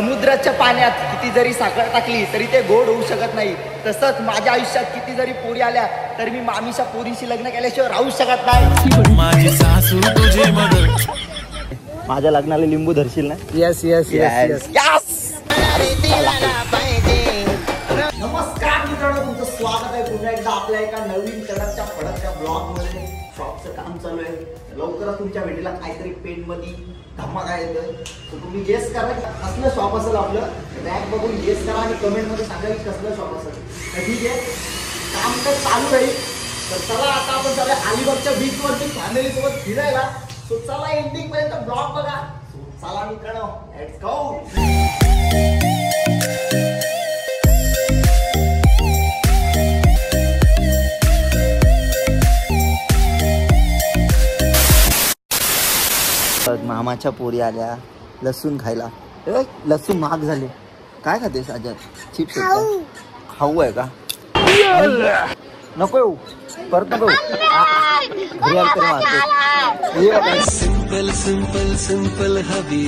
समुद्राच्या पाण्यात किती जरी साखर टाकली तरी ते गोड होऊ शकत नाही. तसंच माझ्या आयुष्यात किती जरी पोरी आल्या तर मी मामीच्या पोरीशी लग्न केल्याशिवाय राहू शकत नाही. माझी सासू तुझे मदत. माझ्या लग्नाला लिंबू धरशील ना? Yes yes yes yes. नमस्कार मित्रांनो, तुमचं स्वागत आहे पुन्हा एकदा आपल्या एका नवीन तडकच्या फडकच्या ब्लॉग मध्ये. शॉपचं काम चालू आहे. लवकरच तुमच्या भेटीला काहीतरी पेन मध्ये धमाका येतोय. तर तुम्ही गेस करा कसलं शॉप असेल आपलं. बॅग बघून गेस करा आणि कमेंट मध्ये सांगा की कसलं शॉप असेल. तर ठीक आहे, काम तर चालू राहील. तर चला आता आपण चालू अलिबागच्या बीच वरती फॅमिली सोबत फिरायला. सो चला एंडिंग पर्यंत ब्लॉग बघा. चला मित्रांनो, लेट्स गो. मामाच्या पोरी आल्या लसूण खायला. लसूण महाग झाले. काय खातेस आजात? चिप्स खाऊ आहे का? नको येऊ परत नको. सिंपल सिंपल सिंपल हबी.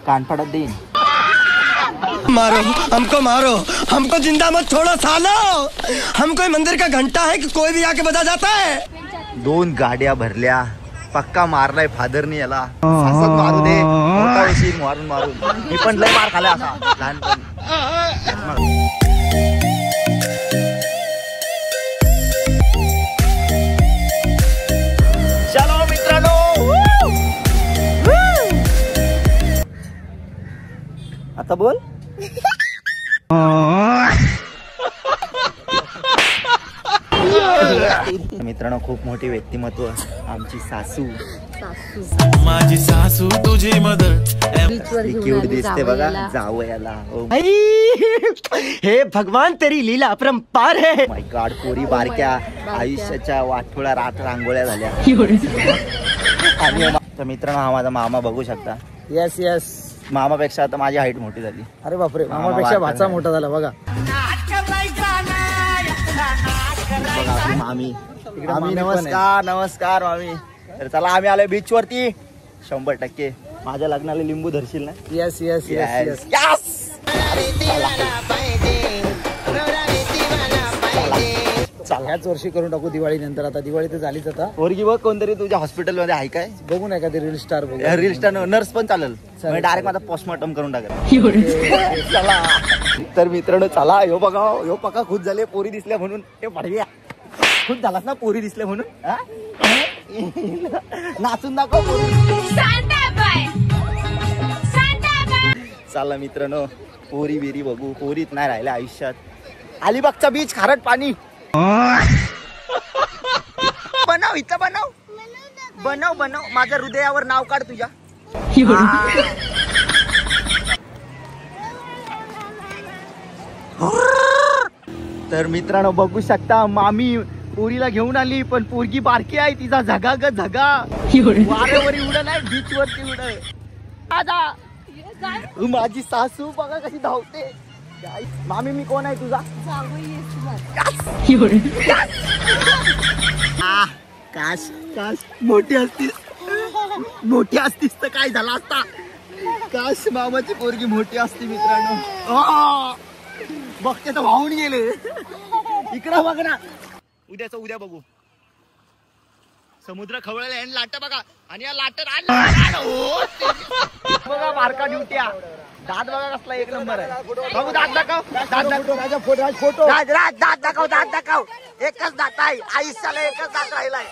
कानफाडात देईन. मारो हमको जिंदा मत छोड़ो सालो. हम कोई मंदिर का घंटा है कि कोई भी आके बजा जाता है. 2 गाड्या भरल्या. पक्का मारलाय फादरनी याला. असं मारू दे, मोठा होशील मारून मारून. मी पण लय मार खाल्ला असा लहानपणी. चलो मित्रांनो, आता बोल. मित्रांनो, खूप मोठी व्यक्तिमत्व आमची सासू. माझी सासू तुझी मदत. क्यूट दिसते बघा जावयाला. हे भगवान तेरी लीला अपरंपार है. माय गॉड, पोरी बारक्या आयुष्याच्या वाटोळ्या रांगोळ्या झाल्या. आणि तर मित्रांनो, हा माझा मामा बघू शकता. Yes yes. मामापेक्षा आता माझी हाईट मोठी झाली. अरे बापरे, मामापेक्षा भाचा मोठा झाला बघा. आपली मामी. मामी नमस्कार. नमस्कार मामी. तर चला आम्ही आलोय बीच वरती. 100% माझ्या लग्नाला लिंबू धरशील ना? Yes yes yes yes yes. ह्याच वर्षी करून टाकू दिवाळी नंतर. आता दिवाळी तर झालीच. आता पोरगी बघ कोणतरी तुझ्या हॉस्पिटल मध्ये आहे काय? बघू नका ते रील स्टार बघू. रील स्टार नर्स पण चालेल. डायरेक्ट माझा पोस्टमॉर्टम करून टाकेल. चला तर मित्रांनो, चला. यो बघा खुश झाले पोरी दिसल्या म्हणून. हे बढिया खुश झालास ना पोरी दिसल्या म्हणून. नाचून दाखव पोरी. चला मित्रांनो, पोरी बिरी बघू. पोरीत नाही राहिल्या आयुष्यात. अलिबागचा बीच, खारट पाणी. बनव इथं बनव. माझ्या हृदयावर नाव काढ तुझ्या. तर मित्रांनो, बघू शकता मामी पोरीला घेऊन आली. पण पोरगी बारकी आहे. तिचा झगा ग झगा. वाऱ्यावरी उडत आहे, बीच वरती उडत. माझी सासू बघा कशी धावते. मामी, मी कोण आहे तुझा? काश मोठी असतीस तर काय झाला असता. काश मामाची पोरगी मोठी असती. मित्रांनो, बघते तर वाहून गेले. इकडं बघ ना. उद्या बघू. समुद्र खवळला लाट बघा. आणि या लाट बघा बारका ड्युट्या. दात बघा कसला एक नंबर आहे. बघू दात दाखव. फोटो दात दाखव. एकच दात आहे आयुष्याला. एकच दात राहिलाय.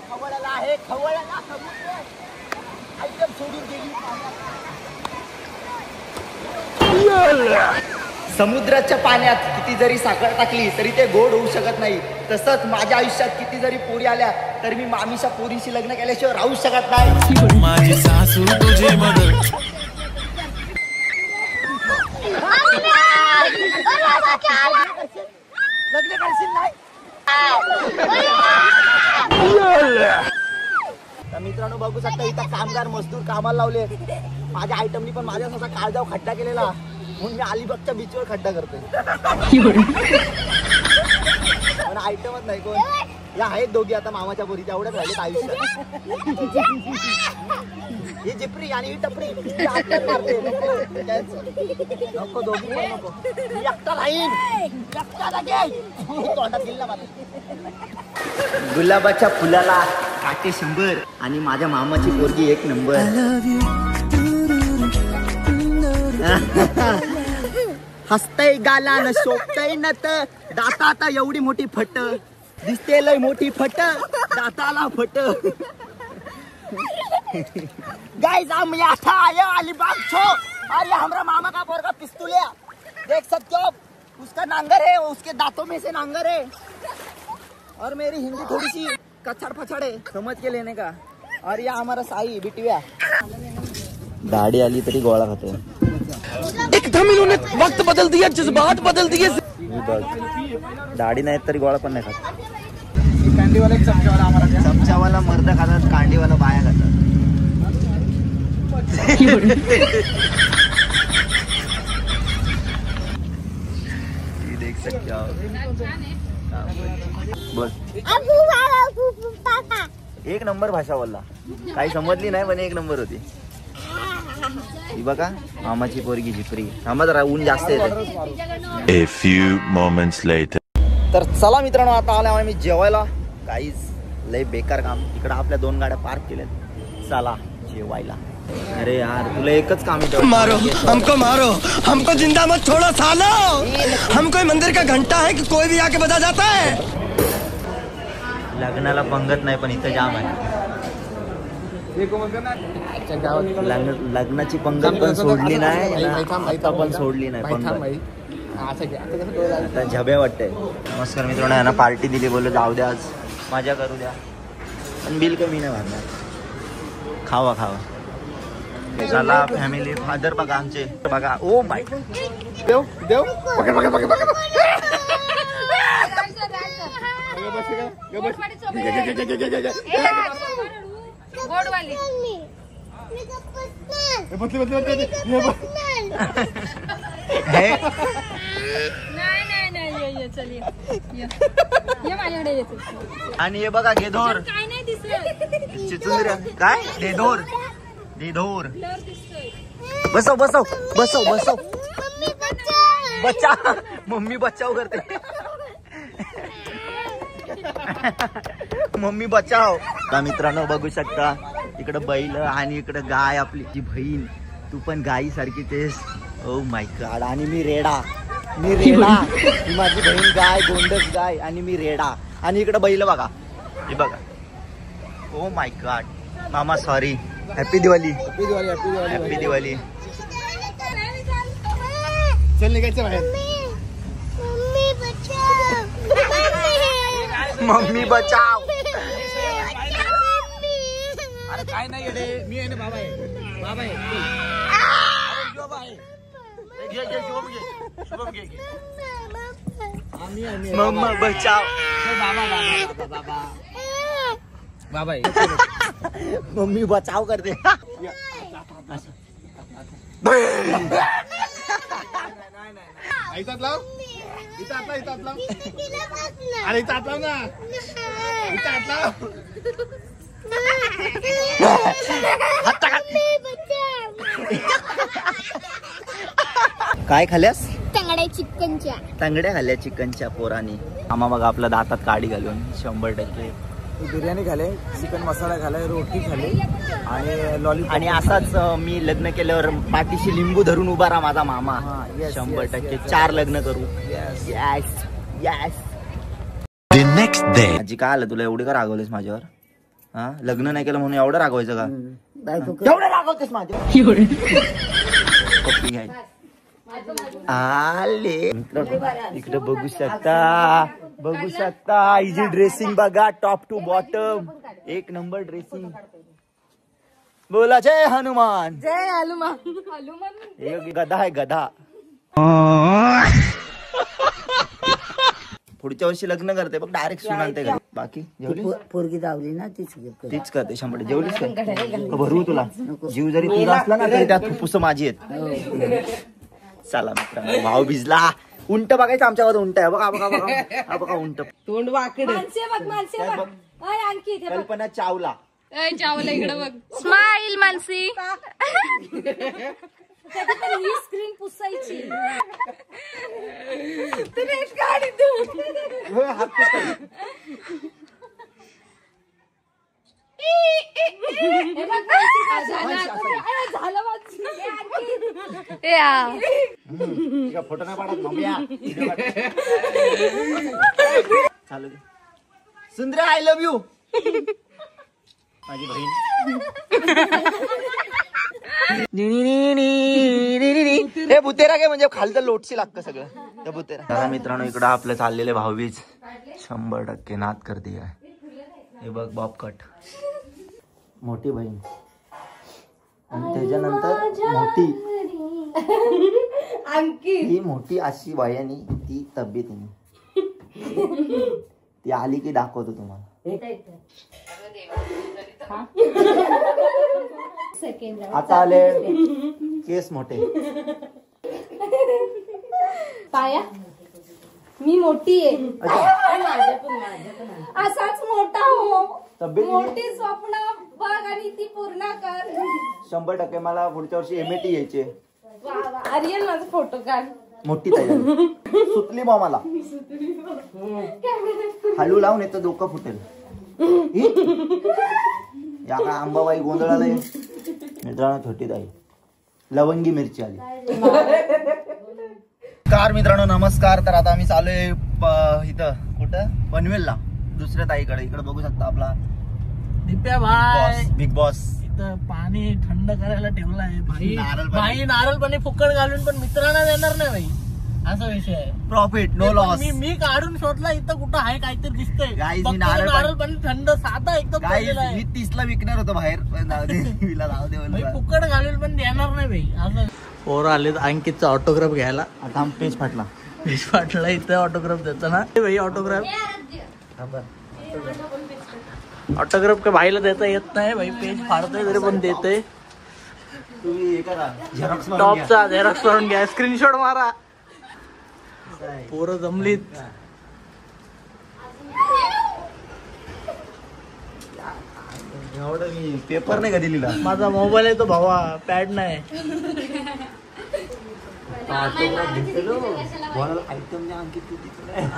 खवळला आहे. खवळला आयटम सोडून गेली. समुद्राच्या पाण्यात किती जरी साखर टाकली तरी ते गोड होऊ शकत नाही. तसंच माझ्या आयुष्यात किती जरी पोरी आल्या तर मी मामीच्या पोरीशी लग्न केल्याशिवाय राहू शकत नाही. माझी सासू तुझे मदत. लग्न करशील नाही? तर मित्रांनो, बघू शकता इथं कामगार मजदूर कामाला लावले. माझ्या आयटमनी पण माझ्या स्वतः काळजाव खड्डा केलेला. म्हणून मी अलिबागच्या बीचवर खड्डा करतोय. पण आयटमच नाही कोण. या आहेत दोघी आता मामाच्या पोरी तेवढ्याच राहिलेत आयुष्यात. ही जिपरी आणि ही टपरी ही आपल्याच मारते. नको दोघी पण नको. ही एकटा राहील एकटा लागेल. तोंडात गेली ना माझ्या. गुलाबाच्या फुलाला काटे 100 आणि माझ्या मामाची पोरगी 1 नंबर. हसतय गाला न शोभतय न तर दाता आता एवढी मोठी फट दिसते लय मोठी फट दाताला फट. गाइस हम यहाँ था आए अलीबाग छो और ये हमारा मामा का पोरगा पिस्तौलिया देख सकते हो. उसका नांगर है उसके दांतों में से नांगर है. और मेरी हिंदी थोड़ी सी कचड़ फचड़ है समझ के लेने का. और ये हमारा साई बिटिया दाढ़ी आली तरी गोळा खातो. एकदम इन्होंने वक्त बदल दिया, जज्बात बदल दिए. दाढी नाही तरी गोळा पण नाही खात. कांडीवाला एक चमचावाला आम्हाला चमचावाला मर्द खातात, कांडीवाला बाया खातात. देख सकते हो. बस 1 नंबर भाषा बोलला. काही समजली नाही पण 1 नंबर होती. ही बघा मामाची पोरगी झिपरी. थांबा जरा ऊन जास्त येते. A few moments later. तर चला मित्रांनो आता आल्या आम्ही जेवायला. काहीच लय बेकार काम. इकडे आपल्या 2 गाड्या पार्क केल्यात. चला जेवायला. अरे यार तुला एकच काम आहे. मारो हमको जिंदा मत छोड़ो सालो. हम कोई मंदिर का घंटा है कि कोई भी आके बजा जाता है. लग्नाला पंगत नाही पण इथं जाम आहे. लग्नाची पंगत पण सोडली नाही, आता पण सोडली नाही पंगत. आता झब्या वाटतंय. नमस्कार मित्रांनो, यांना पार्टी दिली बोललो जाऊ द्या आज मजा करू द्या पण बिल कमी नाही भरणार. खावा चला फॅमिली. फादर बघा आमचे बघा. ओ माय देव आणि हे बघा घेधोर काय देधोर. बसव बच्चा मम्मी बचाव करते. मम्मी बचाव. मित्रांनो बघू शकता इकडं बैल आणि इकडं गाय आपली जी बहीण. तू पण गाई सारखी तेस. ओ माय गॉड. आणि मी रेडा. ही माझी बहीण गाय, गोंडस गाय आणि मी रेडा. आणि इकडं बैल बघा. हे बघा. Oh my God. मामा sorry. Happy Diwali. Happy Diwali. चल निघायचं बाहेर. मम्मी बचाव. अरे काय नाही येडे, मी आहे ना बाबा आहे. मम्मा बचाव. बाबा आहे. मम्मी बचाव करते. इथं लाव. अरे इथं लाव ना. इथं लाव. काय खाल्यास? तांगड्या खाल्ल्या चिकनच्या पोरानी. आम्हा बघा आपल्या दातात काडी घालून 100% बिर्याणी खाले, चिकन मसाला खाले, रोटी खाले आणि लॉलीपॉप. आणि असाच मी लग्न केल्यावर पाठीशी लिंबू धरून उभा राहा माझा मामा. 100% 4 लग्न करू. यस. The next day. आजी काय आलं तुला एवढी का रागवलीस माझ्यावर? हा लग्न नाही केलं म्हणून एवढं रागवायचं का? एवढं रागवतेस माझ्यावर? आले इकडे बघू शकता इजी ड्रेसिंग बघा. Top to bottom 1 number dressing. बोला जय हनुमान. एक गधा आहे गधा. पुढच्या वर्षी लग्न करते बघ डायरेक्ट सुनांते घरी. बाकी पोरगी दावली ना तीच करते 100%. जेवलीस का? भरू तुला जीव जरी तुझा असला ना तरी त्यात फुस माझी आहेत. चला मित्रांनो भाव भिजला. उंट बघायचं आमच्यावर उंट आहे बघा बघा बघा हा बघा उंट तोंड वाकड कल्पना चावला चावला इकडे बघ स्माइल मानसी ही स्क्रीन पुसायची हात पुसतो. फोटो नाही पाडत मम्मी चालू सुंदर आय लव्ह यू माझी बहीण हे बुतेरा काय म्हणजे खालचं लोटशी लागतं सगळं त्या बुतेरा. मित्रांनो इकडं आपलं चाललेले भाऊबीज 100% नाद करते काय हे बघ बॉबकट मोठी बहीण आणि त्याच्यानंतर मोठी ही मोठी अशी वयानी ती तब्येतीने ती आली की दाखवतो तुम्हाला. आता आले केस मोठे पाया मी मोठी आहे असाच मोठा हो मोठी स्वप्न बघ आणि ती पूर्ण कर. 100% मला पुढच्या वर्षी MAT यायचे. आर्यन माझा फोटो काढ मोठी तयारी सुटली मग मला हलू लावून येतं डोकं फुटेल. या काय अंबाबाई गोंधळाला मित्रांनो छोटी ताई लवंगी मिरची आली. कार मित्रांनो नमस्कार. तर आता आम्ही चालूय इथं कुठं पनवेलला दुसऱ्या ताईकडे. इकडे बघू शकता आपला दिप्या भाई बिग बॉस इथं पाणी थंड करायला ठेवलं आहे भाई. नारळ भाई नारळ पाणी फुकट घालून पण मित्रांना देणार नाही भाई असा विषय आहे. Profit no loss. मी काढून शोधला इथं कुठं आहे काहीतरी दिसतंय. Guys, मी नारळ पाणी थंड साधा एकदम केलेलं आहे. मी 30 ला विकणार होतो बाहेर पण जाऊ दे हिला जाऊ दे भाई म्हणलं. फुकट घालून पण देणार नाही भाई असं. पोरं आले अंकितचा ऑटोग्राफ घ्यायला. आता आम पेज फाटला पेज फाटला इथं ऑटोग्राफ देतो ना भाई. ऑटोग्राफ का भाईला देता येत नाही भाई. पेज फाडतोय तरी पण देतोय. तुम्ही हे करा झेरॉक्स टॉपचा झेरॉक्स करून घ्या स्क्रीनशॉट मारा. पोरं जमलीत. एवढं मी पेपर नाही कधी लिहिला. माझा मोबाईल आहे तो भावा पॅड नाही. आयटम अंकित आ